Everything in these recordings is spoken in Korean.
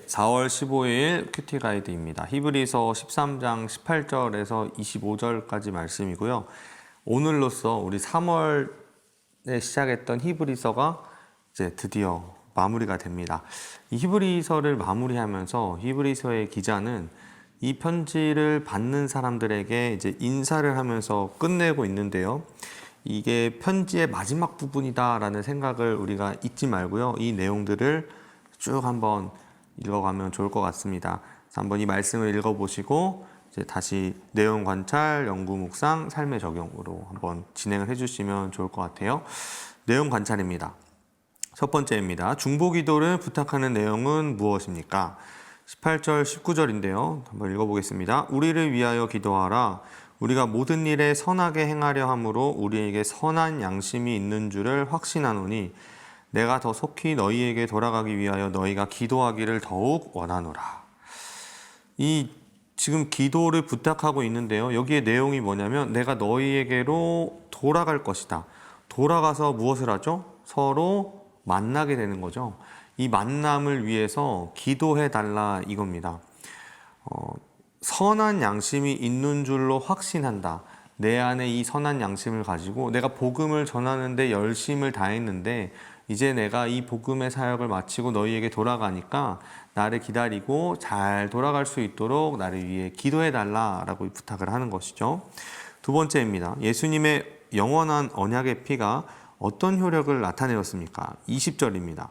4월 15일 큐티 가이드입니다. 히브리서 13장 18절에서 25절까지 말씀이고요. 오늘로써 우리 3월에 시작했던 히브리서가 이제 드디어 마무리가 됩니다. 이 히브리서를 마무리하면서 히브리서의 기자는 이 편지를 받는 사람들에게 이제 인사를 하면서 끝내고 있는데요. 이게 편지의 마지막 부분이다라는 생각을 우리가 잊지 말고요. 이 내용들을 쭉 한번 읽어가면 좋을 것 같습니다. 그래서 한번 이 말씀을 읽어보시고 이제 다시 내용 관찰, 연구 묵상, 삶의 적용으로 한번 진행을 해주시면 좋을 것 같아요. 내용 관찰입니다. 첫 번째입니다. 중보기도를 부탁하는 내용은 무엇입니까? 18절, 19절인데요. 한번 읽어보겠습니다. 우리를 위하여 기도하라. 우리가 모든 일에 선하게 행하려 함으로 우리에게 선한 양심이 있는 줄을 확신하노니 내가 더 속히 너희에게 돌아가기 위하여 너희가 기도하기를 더욱 원하노라. 이 지금 기도를 부탁하고 있는데요. 여기에 내용이 뭐냐면 내가 너희에게로 돌아갈 것이다. 돌아가서 무엇을 하죠? 서로 만나게 되는 거죠. 이 만남을 위해서 기도해 달라 이겁니다. 선한 양심이 있는 줄로 확신한다. 내 안에 이 선한 양심을 가지고 내가 복음을 전하는데 열심을 다했는데 이제 내가 이 복음의 사역을 마치고 너희에게 돌아가니까 나를 기다리고 잘 돌아갈 수 있도록 나를 위해 기도해 달라라고 부탁을 하는 것이죠. 두 번째입니다. 예수님의 영원한 언약의 피가 어떤 효력을 나타내었습니까? 20절입니다.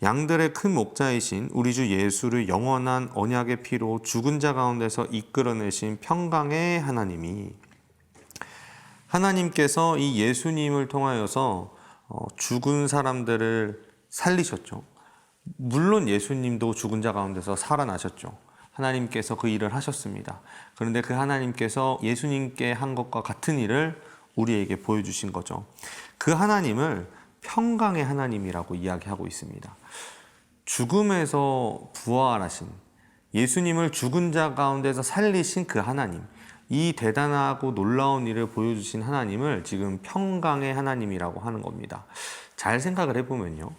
양들의 큰 목자이신 우리 주 예수를 영원한 언약의 피로 죽은 자 가운데서 이끌어내신 평강의 하나님께서 이 예수님을 통하여서 죽은 사람들을 살리셨죠. 물론 예수님도 죽은 자 가운데서 살아나셨죠. 하나님께서 그 일을 하셨습니다. 그런데 그 하나님께서 예수님께 한 것과 같은 일을 우리에게 보여주신 거죠. 그 하나님을 평강의 하나님이라고 이야기하고 있습니다. 죽음에서 부활하신 예수님을 죽은 자 가운데서 살리신 그 하나님, 이 대단하고 놀라운 일을 보여주신 하나님을 지금 평강의 하나님이라고 하는 겁니다. 잘 생각을 해보면요.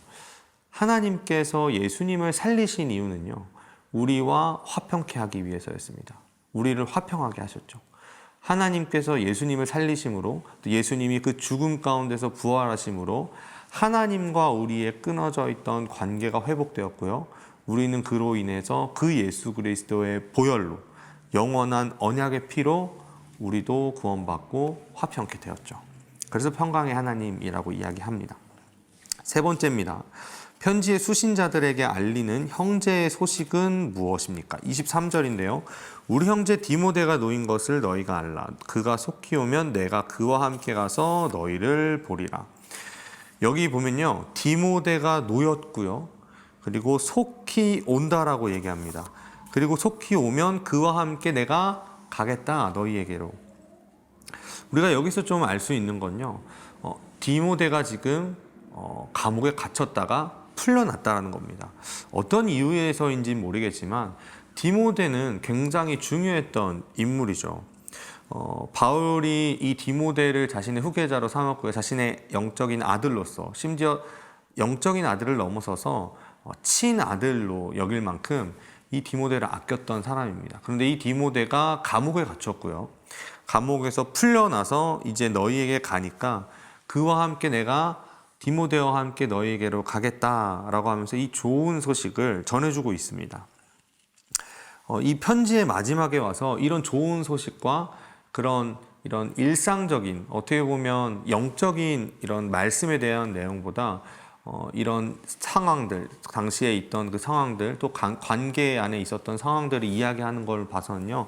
하나님께서 예수님을 살리신 이유는요. 우리와 화평케 하기 위해서였습니다. 우리를 화평하게 하셨죠. 하나님께서 예수님을 살리심으로 또 예수님이 그 죽음 가운데서 부활하심으로 하나님과 우리의 끊어져 있던 관계가 회복되었고요. 우리는 그로 인해서 그 예수 그리스도의 보혈로 영원한 언약의 피로 우리도 구원받고 화평케 되었죠. 그래서 평강의 하나님이라고 이야기합니다. 세 번째입니다. 편지의 수신자들에게 알리는 형제의 소식은 무엇입니까? 23절인데요. 우리 형제 디모데가 놓인 것을 너희가 알라. 그가 속히 오면 내가 그와 함께 가서 너희를 보리라. 여기 보면요. 디모데가 놓였고요. 그리고 속히 온다라고 얘기합니다. 그리고 속히 오면 그와 함께 내가 가겠다 너희에게로. 우리가 여기서 좀 알 수 있는 건요. 디모데가 지금 감옥에 갇혔다가 풀려났다라는 겁니다. 어떤 이유에서인지는 모르겠지만 디모데는 굉장히 중요했던 인물이죠. 바울이 이 디모데를 자신의 후계자로 삼았고요. 자신의 영적인 아들로서 심지어 영적인 아들을 넘어서서 친아들로 여길 만큼 이 디모데를 아꼈던 사람입니다. 그런데 이 디모데가 감옥에 갇혔고요. 감옥에서 풀려나서 이제 너희에게 가니까 그와 함께 내가 디모데와 함께 너희에게로 가겠다라고 하면서 이 좋은 소식을 전해주고 있습니다. 이 편지의 마지막에 와서 이런 좋은 소식과 이런 일상적인 어떻게 보면 영적인 이런 말씀에 대한 내용보다 이런 상황들, 당시에 있던 그 상황들, 또 관계 안에 있었던 상황들을 이야기하는 걸 봐서는요,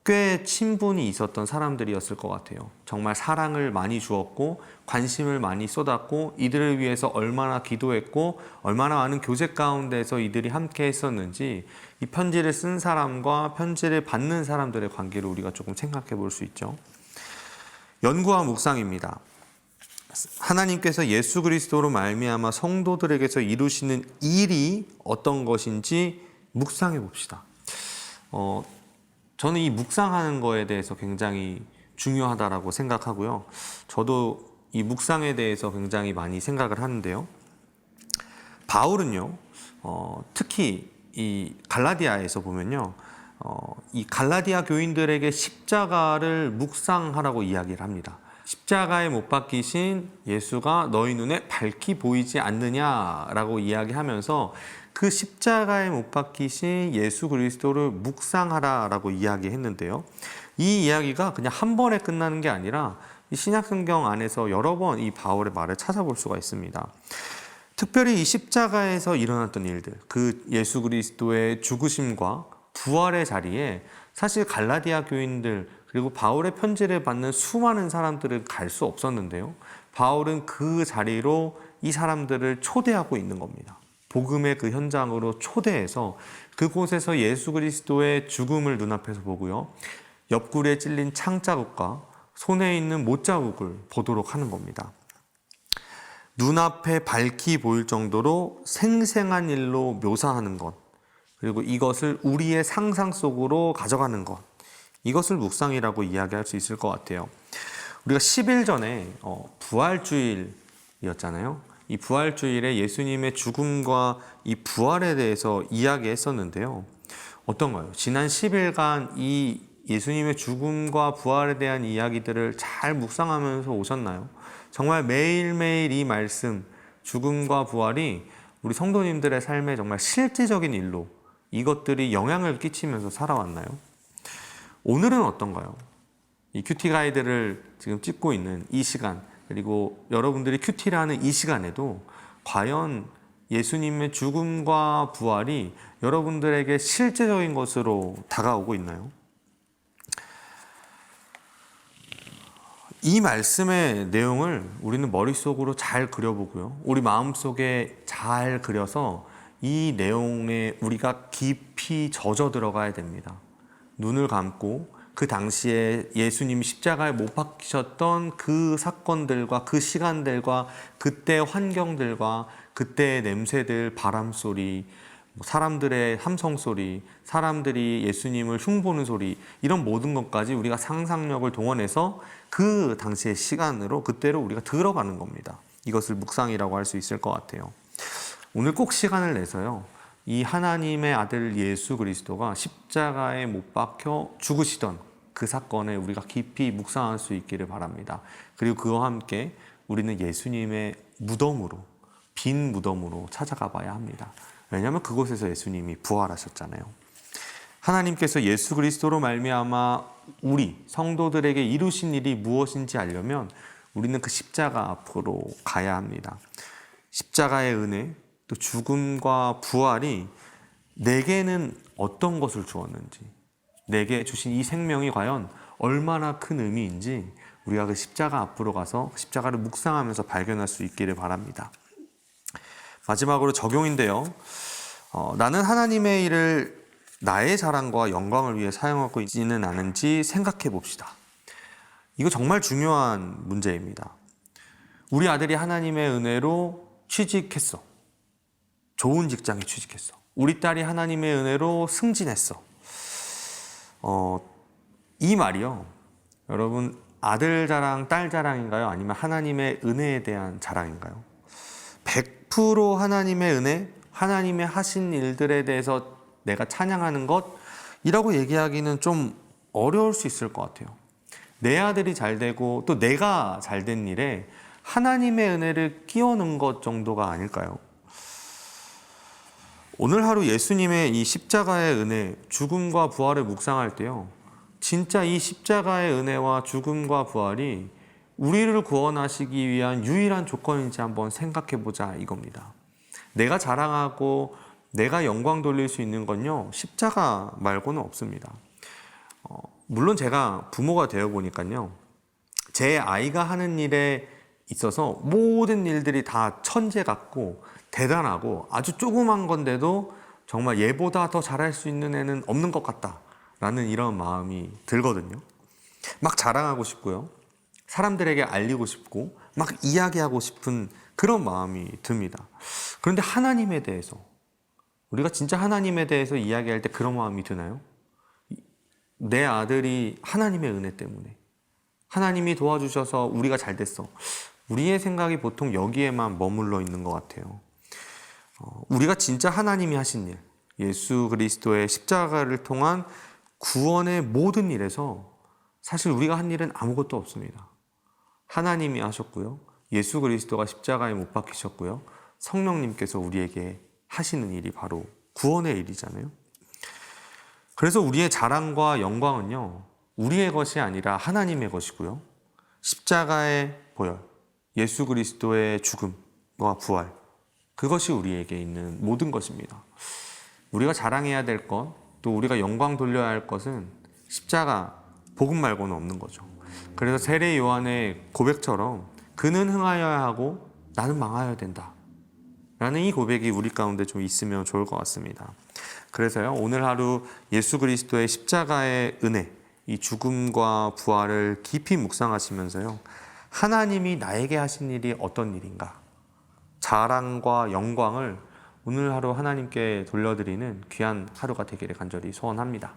꽤 친분이 있었던 사람들이었을 것 같아요. 정말 사랑을 많이 주었고, 관심을 많이 쏟았고, 이들을 위해서 얼마나 기도했고, 얼마나 많은 교제 가운데서 이들이 함께 했었는지, 이 편지를 쓴 사람과 편지를 받는 사람들의 관계를 우리가 조금 생각해 볼 수 있죠. 연구와 묵상입니다. 하나님께서 예수 그리스도로 말미암아 성도들에게서 이루시는 일이 어떤 것인지 묵상해 봅시다. 저는 이 묵상하는 거에 대해서 굉장히 중요하다라고 생각하고요. 저도 이 묵상에 대해서 굉장히 많이 생각을 하는데요. 바울은요, 특히 이 갈라디아에서 보면요. 이 갈라디아 교인들에게 십자가를 묵상하라고 이야기를 합니다. 십자가에 못 박히신 예수가 너희 눈에 밝히 보이지 않느냐라고 이야기하면서 그 십자가에 못 박히신 예수 그리스도를 묵상하라라고 이야기했는데요. 이 이야기가 그냥 한 번에 끝나는 게 아니라 이 신약성경 안에서 여러 번 이 바울의 말을 찾아볼 수가 있습니다. 특별히 이 십자가에서 일어났던 일들, 그 예수 그리스도의 죽으심과 부활의 자리에 사실 갈라디아 교인들 그리고 바울의 편지를 받는 수많은 사람들은 갈 수 없었는데요. 바울은 그 자리로 이 사람들을 초대하고 있는 겁니다. 복음의 그 현장으로 초대해서 그곳에서 예수 그리스도의 죽음을 눈앞에서 보고요. 옆구리에 찔린 창자국과 손에 있는 못자국을 보도록 하는 겁니다. 눈앞에 밝히 보일 정도로 생생한 일로 묘사하는 것, 그리고 이것을 우리의 상상 속으로 가져가는 것, 이것을 묵상이라고 이야기할 수 있을 것 같아요. 우리가 10일 전에 부활주일이었잖아요. 이 부활주일에 예수님의 죽음과 이 부활에 대해서 이야기했었는데요. 어떤가요? 지난 10일간 이 예수님의 죽음과 부활에 대한 이야기들을 잘 묵상하면서 오셨나요? 정말 매일매일 이 말씀, 죽음과 부활이 우리 성도님들의 삶에 정말 실제적인 일로 이것들이 영향을 끼치면서 살아왔나요? 오늘은 어떤가요? 이 큐티 가이드를 지금 찍고 있는 이 시간, 그리고 여러분들이 큐티를 하는 이 시간에도 과연 예수님의 죽음과 부활이 여러분들에게 실제적인 것으로 다가오고 있나요? 이 말씀의 내용을 우리는 머릿속으로 잘 그려보고요. 우리 마음속에 잘 그려서 이 내용에 우리가 깊이 젖어 들어가야 됩니다. 눈을 감고 그 당시에 예수님이 십자가에 못 박히셨던 그 사건들과 그 시간들과 그때 환경들과 그때의 냄새들, 바람소리, 사람들의 함성소리, 사람들이 예수님을 흉보는 소리, 이런 모든 것까지 우리가 상상력을 동원해서 그 당시의 시간으로 그때로 우리가 들어가는 겁니다. 이것을 묵상이라고 할 수 있을 것 같아요. 오늘 꼭 시간을 내서요. 이 하나님의 아들 예수 그리스도가 십자가에 못 박혀 죽으시던 그 사건에 우리가 깊이 묵상할 수 있기를 바랍니다. 그리고 그와 함께 우리는 예수님의 무덤으로, 빈 무덤으로 찾아가 봐야 합니다. 왜냐하면 그곳에서 예수님이 부활하셨잖아요. 하나님께서 예수 그리스도로 말미암아 우리 성도들에게 이루신 일이 무엇인지 알려면 우리는 그 십자가 앞으로 가야 합니다. 십자가의 은혜, 또 죽음과 부활이 내게는 어떤 것을 주었는지, 내게 주신 이 생명이 과연 얼마나 큰 의미인지 우리가 그 십자가 앞으로 가서 십자가를 묵상하면서 발견할 수 있기를 바랍니다. 마지막으로 적용인데요. 나는 하나님의 일을 나의 자랑과 영광을 위해 사용하고 있지는 않은지 생각해 봅시다. 이거 정말 중요한 문제입니다. 우리 아들이 하나님의 은혜로 취직했어. 좋은 직장에 취직했어. 우리 딸이 하나님의 은혜로 승진했어. 이 말이요. 여러분, 아들 자랑, 딸 자랑인가요? 아니면 하나님의 은혜에 대한 자랑인가요? 100% 하나님의 은혜, 하나님의 하신 일들에 대해서 내가 찬양하는 것이라고 얘기하기는 좀 어려울 수 있을 것 같아요. 내 아들이 잘 되고 또 내가 잘 된 일에 하나님의 은혜를 끼워 넣은 것 정도가 아닐까요? 오늘 하루 예수님의 이 십자가의 은혜, 죽음과 부활을 묵상할 때요. 진짜 이 십자가의 은혜와 죽음과 부활이 우리를 구원하시기 위한 유일한 조건인지 한번 생각해 보자 이겁니다. 내가 자랑하고 내가 영광 돌릴 수 있는 건요. 십자가 말고는 없습니다. 물론 제가 부모가 되어 보니까요. 제 아이가 하는 일에 있어서 모든 일들이 다 천재 같고 대단하고 아주 조그만 건데도 정말 얘보다 더 잘할 수 있는 애는 없는 것 같다라는 이런 마음이 들거든요. 막 자랑하고 싶고요. 사람들에게 알리고 싶고 막 이야기하고 싶은 그런 마음이 듭니다. 그런데 하나님에 대해서 우리가 진짜 하나님에 대해서 이야기할 때 그런 마음이 드나요? 내 아들이 하나님의 은혜 때문에 하나님이 도와주셔서 우리가 잘 됐어. 우리의 생각이 보통 여기에만 머물러 있는 것 같아요. 우리가 진짜 하나님이 하신 일, 예수 그리스도의 십자가를 통한 구원의 모든 일에서 사실 우리가 한 일은 아무것도 없습니다. 하나님이 하셨고요. 예수 그리스도가 십자가에 못 박히셨고요. 성령님께서 우리에게 하시는 일이 바로 구원의 일이잖아요. 그래서 우리의 자랑과 영광은요, 우리의 것이 아니라 하나님의 것이고요. 십자가의 보혈, 예수 그리스도의 죽음과 부활, 그것이 우리에게 있는 모든 것입니다. 우리가 자랑해야 될 것, 또 우리가 영광 돌려야 할 것은 십자가, 복음 말고는 없는 거죠. 그래서 세례 요한의 고백처럼 그는 흥하여야 하고 나는 망하여야 된다 라는 이 고백이 우리 가운데 좀 있으면 좋을 것 같습니다. 그래서요, 오늘 하루 예수 그리스도의 십자가의 은혜, 이 죽음과 부활을 깊이 묵상하시면서요, 하나님이 나에게 하신 일이 어떤 일인가, 자랑과 영광을 오늘 하루 하나님께 돌려드리는 귀한 하루가 되기를 간절히 소원합니다.